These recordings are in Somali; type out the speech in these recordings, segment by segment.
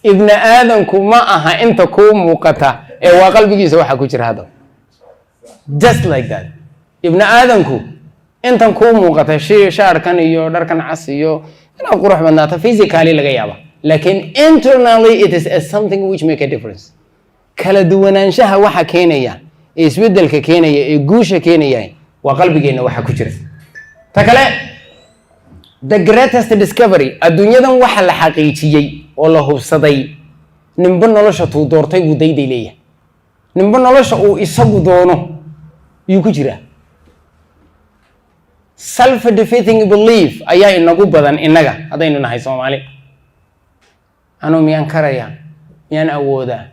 ابن آدم كما أها أنت كوم وقتا وقلبك يسوى كجر هذا just like that ابن آدم كو أنت كوم وقتا شيء شعر كان يودر كان عصيو أنا أقول رح بناته physically لقيابه لكن internally it is something which make a difference كلا دوانانشها waxa keenaya isbedelka keenaya guusha keenaya waa qalbigeena waxa ku jira ta kale the greatest discovery adduunyadan waxa la xaqiijiyay oo la hubsaday nimba nolosha tuu doortay uu dayday leeyahay nimba nolosha uu isagu doono uu ku jira self defeating belief ayaa inagu badan inaga hadaynu nahay Soomaali anoo miyaan karaya miyaan awoodaa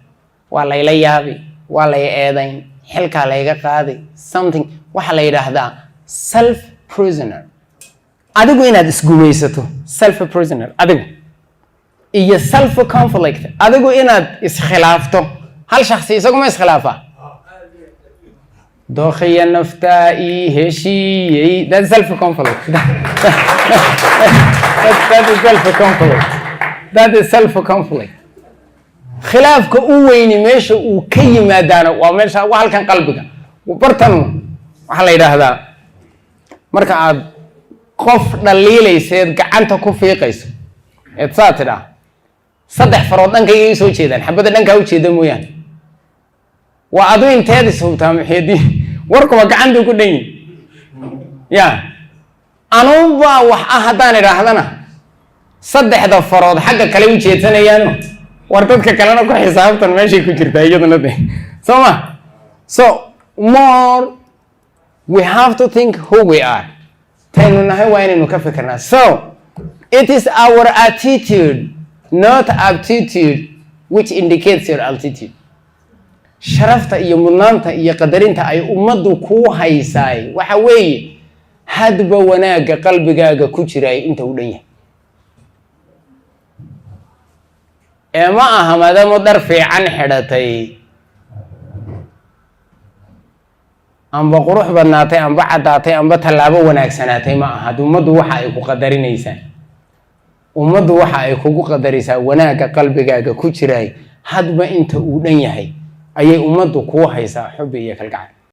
waa la ila yaabi waa la eedayn xilka la iga qaaday something waxa la yiraahdaa self prisoner adigu inaad isgumaysato self prisoner adigu iyo self conflict adigu inaad iskhilaafto hal shakhsi isagu ma iskhilaafa dookhiya nafta heshiyay that self conflict that is self conflict that is self conflict khilaafka u weyni meesha uu ka yimaadana waa meesha wax halkan qalbiga bartan waxa la yiraahdaa marka aad qof dhaliilayseed gacanta ku fiiqayso ee saatida saddex farood dhankayga soo jeedaan xabada dhanka u jeeda mooyaan waa adu inteed isubtaa maxeedii warka waa gacanta ku dhan ya anuba wax hadaan iraahdana saddexda farood xagga kale u jeedsanayaan war dadka kalena ku xisaabtan meeshay ku jirtaa iyaduna so more we have to think who we are taynu nahay waa inaynu ka fikirnaa so it is our attitude not aptitude which indicates your altitude sharafta iyo mudnaanta iyo qadarinta ay ummaddu ku haysaay waxa weeye hadba wanaaga qalbigaaga ku jira inta u dhan yahay ma aha maadaama dar fiican xidhatay amba qurux badnaatay amba cadaatay amba tallaabo wanaagsanaatay ma aha ummaddu waxa ay ku qadarinaysaa ummaddu waxa ay kugu qadaraysaa wanaaga qalbigaaga ku jiray hadba inta uu dhan yahay ayay ummaddu ku haysaa xubbi iyo kalgacal